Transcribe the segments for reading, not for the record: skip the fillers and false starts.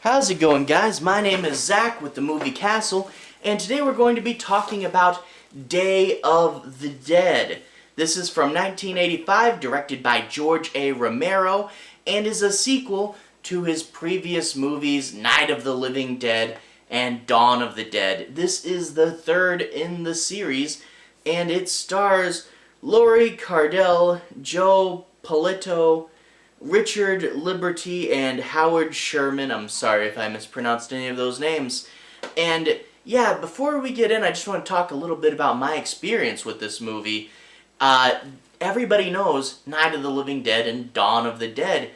How's it going, guys? My name is Zach with the Movie Castle, and today we're going to be talking about Day of the Dead. This is from 1985, directed by George A. Romero, and is a sequel to his previous movies, Night of the Living Dead and Dawn of the Dead. This is the third in the series, and it stars Lori Cardille, Joe Pilato, Richard Liberty, and Howard Sherman. I'm sorry if I mispronounced any of those names. And yeah, before we get in, I just want to talk a little bit about my experience with this movie. Everybody knows Night of the Living Dead and Dawn of the Dead,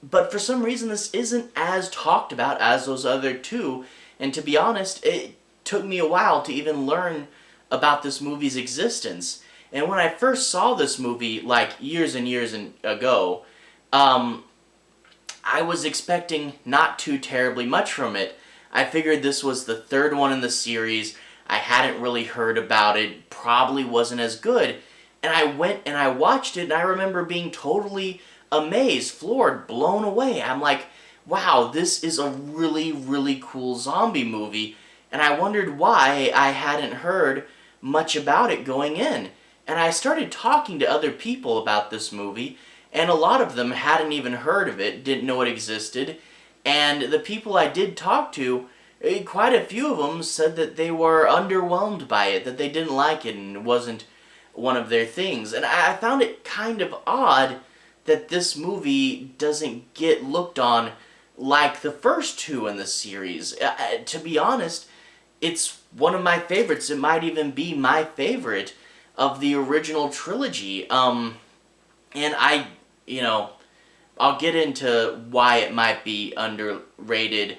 but for some reason this isn't as talked about as those other two, and to be honest, it took me a while to even learn about this movie's existence. And when I first saw this movie, like years and years ago, I was expecting not too terribly much from it. I figured this was the third one in the series. I hadn't really heard about it, probably wasn't as good. And I went and I watched it, and I remember being totally amazed, floored, blown away. I'm like, wow, this is a really, really cool zombie movie. And I wondered why I hadn't heard much about it going in. And I started talking to other people about this movie, and a lot of them hadn't even heard of it, didn't know it existed. And the people I did talk to, quite a few of them said that they were underwhelmed by it, that they didn't like it and it wasn't one of their things. And I found it kind of odd that this movie doesn't get looked on like the first two in the series. To be honest, it's one of my favorites. It might even be my favorite of the original trilogy. And I'll get into why it might be underrated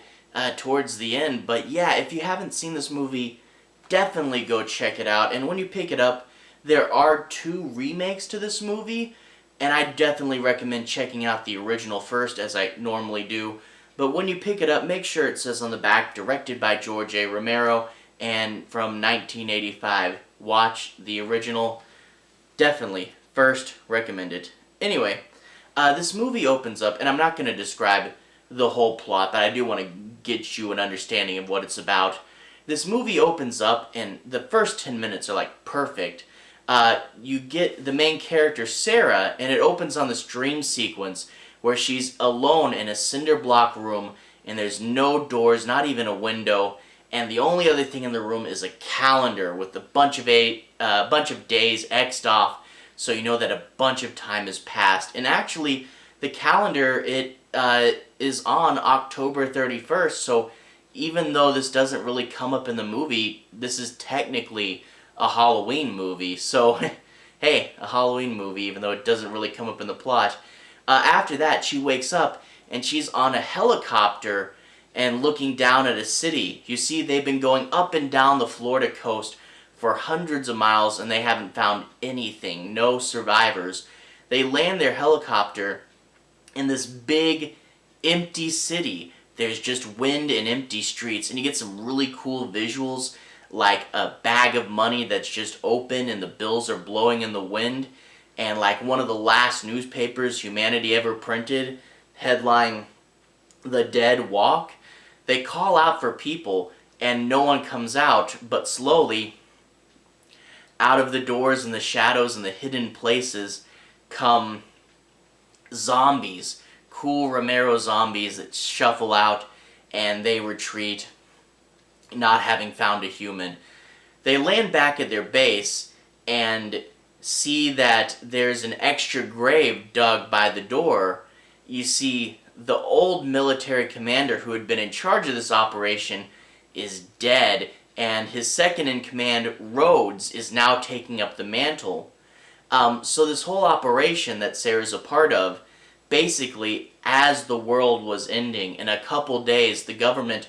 towards the end. But yeah, if you haven't seen this movie, definitely go check it out. And when you pick it up, there are two remakes to this movie, and I definitely recommend checking out the original first, as I normally do. But when you pick it up, make sure it says on the back, directed by George A. Romero, and from 1985. Watch the original. Definitely. First, recommend it. Anyway, this movie opens up, and I'm not going to describe the whole plot, but I do want to get you an understanding of what it's about. This movie opens up, and the first 10 minutes are like perfect. You get the main character, Sarah, and it opens on this dream sequence where she's alone in a cinder block room, and there's no doors, not even a window, and the only other thing in the room is a calendar with a bunch of days X'd off, so you know that a bunch of time has passed. And actually, the calendar, it is on October 31st, so even though this doesn't really come up in the movie, this is technically a Halloween movie. So, hey, a Halloween movie, even though it doesn't really come up in the plot. After that, she wakes up, and she's on a helicopter and looking down at a city. You see, they've been going up and down the Florida coast for hundreds of miles, and they haven't found anything, no survivors. They land their helicopter in this big, empty city. There's just wind and empty streets, and you get some really cool visuals, like a bag of money that's just open and the bills are blowing in the wind, and like one of the last newspapers humanity ever printed, headline, "The Dead Walk." They call out for people, and no one comes out, but slowly, out of the doors and the shadows and the hidden places come zombies. Cool Romero zombies that shuffle out, and they retreat, not having found a human. They land back at their base and see that there's an extra grave dug by the door. You see, the old military commander who had been in charge of this operation is dead, and his second-in-command, Rhodes, is now taking up the mantle. So this whole operation that Sarah's a part of, basically, as the world was ending, in a couple days, the government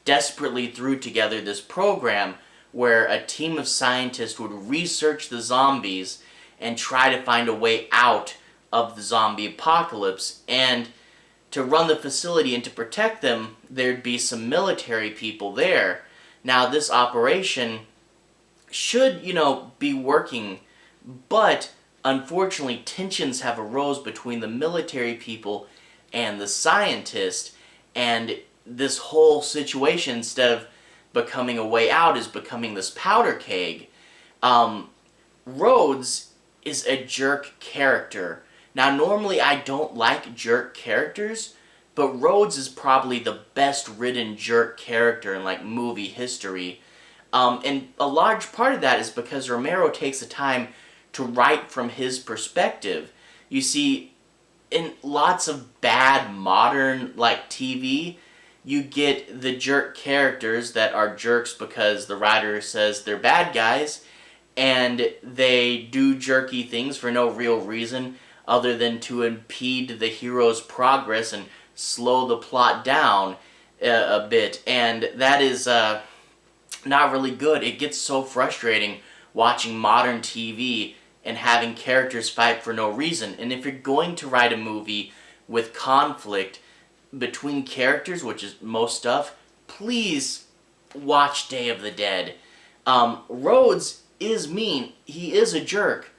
desperately threw together this program where a team of scientists would research the zombies and try to find a way out of the zombie apocalypse. And to run the facility and to protect them, there'd be some military people there. Now, this operation should, be working, but unfortunately, tensions have arose between the military people and the scientists, and this whole situation, instead of becoming a way out, is becoming this powder keg. Rhodes is a jerk character. Now, normally I don't like jerk characters, but Rhodes is probably the best written jerk character in like movie history. And a large part of that is because Romero takes the time to write from his perspective. You see, in lots of bad modern like TV, you get the jerk characters that are jerks because the writer says they're bad guys, and they do jerky things for no real reason other than to impede the hero's progress and slow the plot down a bit. And that is not really good. It gets so frustrating watching modern TV and having characters fight for no reason. And if you're going to write a movie with conflict between characters, which is most stuff, please watch Day of the Dead. Rhodes is mean. He is a jerk,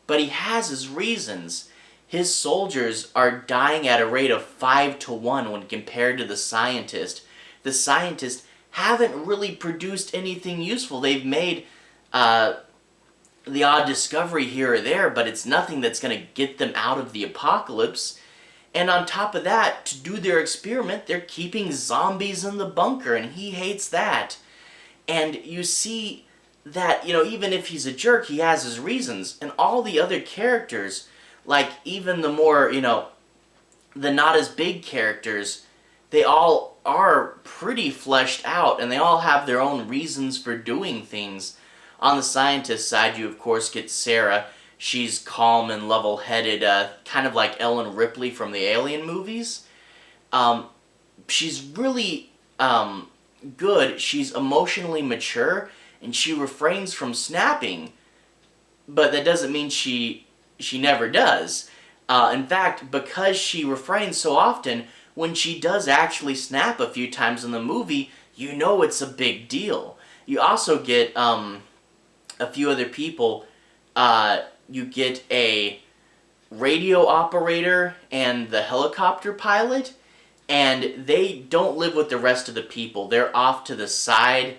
but he has his reasons. His soldiers are dying at a rate of 5 to 1 when compared to the scientist. The scientists haven't really produced anything useful. They've made the odd discovery here or there, but it's nothing that's going to get them out of the apocalypse. And on top of that, to do their experiment, they're keeping zombies in the bunker, and he hates that. And you see that, even if he's a jerk, he has his reasons. And all the other characters, like even the more, the not as big characters, they all are pretty fleshed out, and they all have their own reasons for doing things. On the scientist side, you of course get Sarah. She's calm and level-headed, kind of like Ellen Ripley from the Alien movies. She's really good. She's emotionally mature, and she refrains from snapping. But that doesn't mean she never does. In fact, because she refrains so often, when she does actually snap a few times in the movie, you know it's a big deal. You also get a few other people. You get a radio operator and the helicopter pilot, and they don't live with the rest of the people. They're off to the side.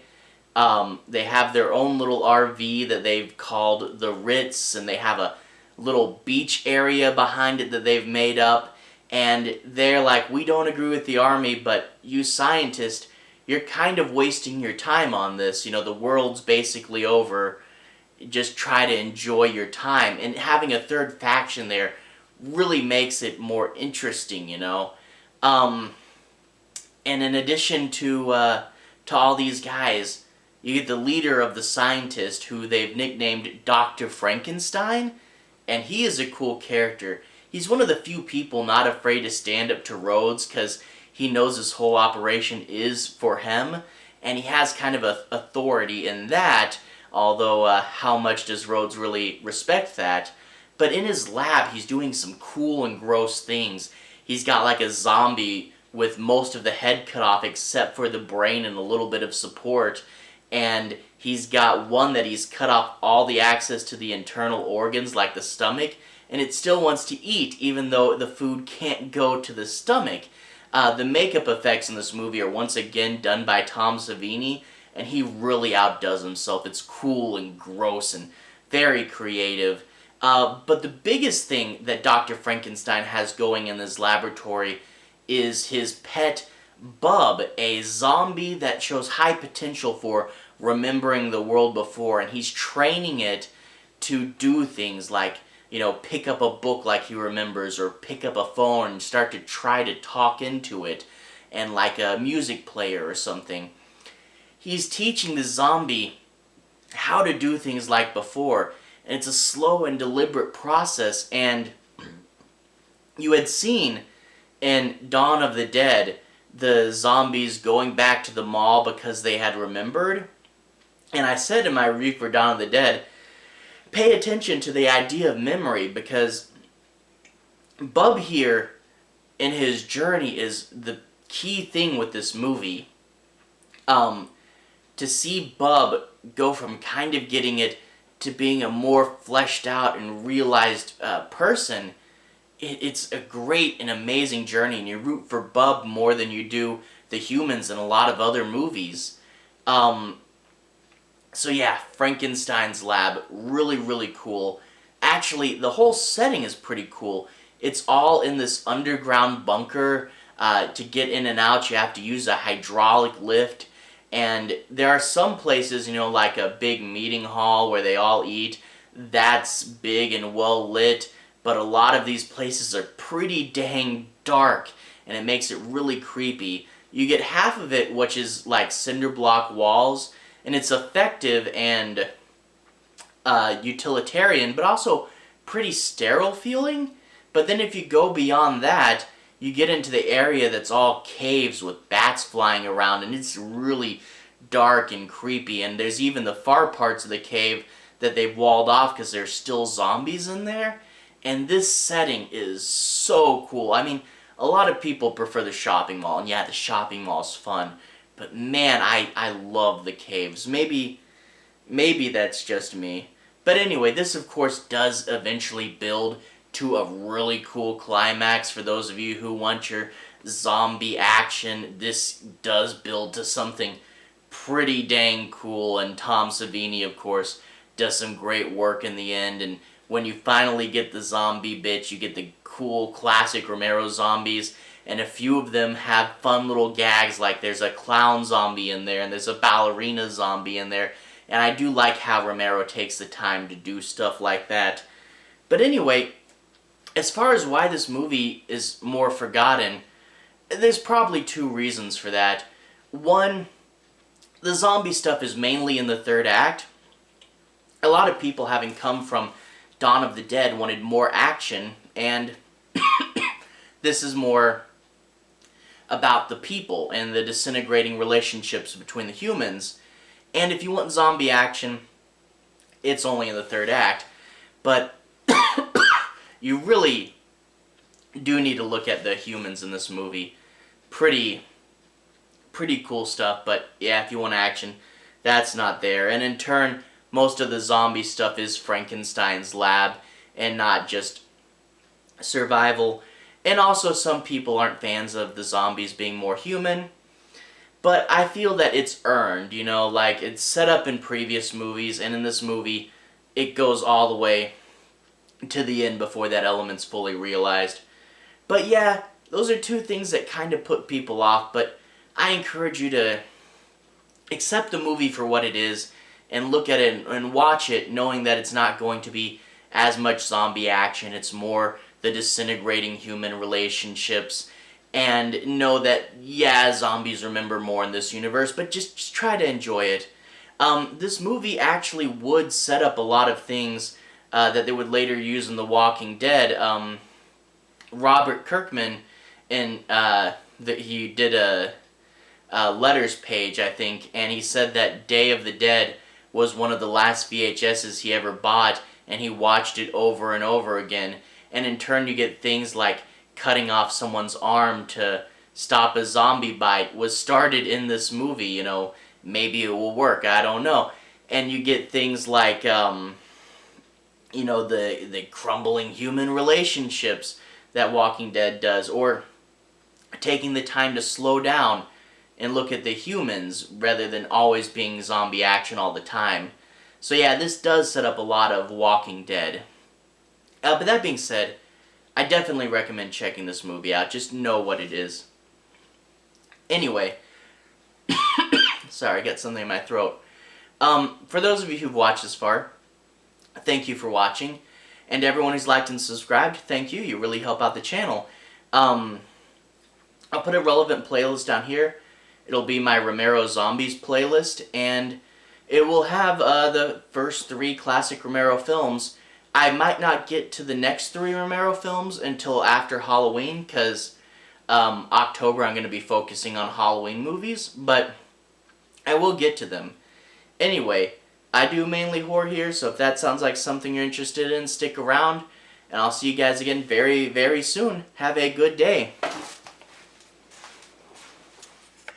They have their own little RV that they've called the Ritz, and they have a little beach area behind it that they've made up. And they're like, we don't agree with the army, but you scientists, you're kind of wasting your time on this. The world's basically over. Just try to enjoy your time. And having a third faction there really makes it more interesting, And in addition to all these guys, you get the leader of the scientist, who they've nicknamed Dr. Frankenstein, and he is a cool character. He's one of the few people not afraid to stand up to Rhodes, because he knows this whole operation is for him, and he has kind of a authority in that, although how much does Rhodes really respect that? But in his lab, he's doing some cool and gross things. He's got like a zombie with most of the head cut off except for the brain and a little bit of support, and he's got one that he's cut off all the access to the internal organs like the stomach, and it still wants to eat even though the food can't go to the stomach. The makeup effects in this movie are once again done by Tom Savini, and he really outdoes himself. It's cool and gross and very creative. But the biggest thing that Dr. Frankenstein has going in this laboratory is his pet Bub, a zombie that shows high potential for remembering the world before, and he's training it to do things like, pick up a book like he remembers, or pick up a phone and start to try to talk into it, and like a music player or something. He's teaching the zombie how to do things like before, and it's a slow and deliberate process. And you had seen in Dawn of the Dead the zombies going back to the mall because they had remembered, and I said in my review for Dawn of the Dead, pay attention to the idea of memory, because Bub here in his journey is the key thing with this movie. To see Bub go from kind of getting it to being a more fleshed out and realized person, it's a great and amazing journey, and you root for Bub more than you do the humans in a lot of other movies. So yeah, Frankenstein's lab, really, really cool. Actually, the whole setting is pretty cool. It's all in this underground bunker. To get in and out, you have to use a hydraulic lift. And there are some places, like a big meeting hall where they all eat. That's big and well lit. But a lot of these places are pretty dang dark. And it makes it really creepy. You get half of it, which is like cinder block walls. And it's effective and utilitarian, but also pretty sterile feeling. But then if you go beyond that, you get into the area that's all caves with bats flying around, and it's really dark and creepy. And there's even the far parts of the cave that they've walled off because there's still zombies in there. And this setting is so cool. I mean, a lot of people prefer the shopping mall, and yeah, the shopping mall's fun. But man, I love the caves. Maybe that's just me. But anyway, this of course does eventually build to a really cool climax. For those of you who want your zombie action, this does build to something pretty dang cool. And Tom Savini, of course, does some great work in the end. And when you finally get the zombie bit, you get the cool classic Romero zombies. And a few of them have fun little gags, like there's a clown zombie in there, and there's a ballerina zombie in there. And I do like how Romero takes the time to do stuff like that. But anyway, as far as why this movie is more forgotten, there's probably two reasons for that. One, the zombie stuff is mainly in the third act. A lot of people, having come from Dawn of the Dead, wanted more action, and this is more about the people and the disintegrating relationships between the humans. And if you want zombie action, it's only in the third act. But you really do need to look at the humans in this movie. Pretty cool stuff, but yeah, if you want action, that's not there. And in turn, most of the zombie stuff is Frankenstein's lab and not just survival. And also, some people aren't fans of the zombies being more human. But I feel that it's earned, like it's set up in previous movies, and in this movie, it goes all the way to the end before that element's fully realized. But yeah, those are two things that kind of put people off, but I encourage you to accept the movie for what it is, and look at it and watch it knowing that it's not going to be as much zombie action. It's more the disintegrating human relationships, and know that, yeah, zombies remember more in this universe, but just try to enjoy it. This movie actually would set up a lot of things that they would later use in The Walking Dead. Robert Kirkman, he did a letters page, I think, and he said that Day of the Dead was one of the last VHSs he ever bought, and he watched it over and over again. And in turn, you get things like cutting off someone's arm to stop a zombie bite was started in this movie. Maybe it will work, I don't know. And you get things like, the crumbling human relationships that Walking Dead does, or taking the time to slow down and look at the humans rather than always being zombie action all the time. So yeah, this does set up a lot of Walking Dead. But that being said, I definitely recommend checking this movie out. Just know what it is. Anyway, sorry, I got something in my throat. For those of you who've watched this far, thank you for watching. And everyone who's liked and subscribed, thank you. You really help out the channel. I'll put a relevant playlist down here. It'll be my Romero Zombies playlist, and it will have the first 3 classic Romero films. I might not get to the next 3 Romero films until after Halloween, because October I'm going to be focusing on Halloween movies, but I will get to them. Anyway, I do mainly horror here, so if that sounds like something you're interested in, stick around, and I'll see you guys again very, very soon. Have a good day.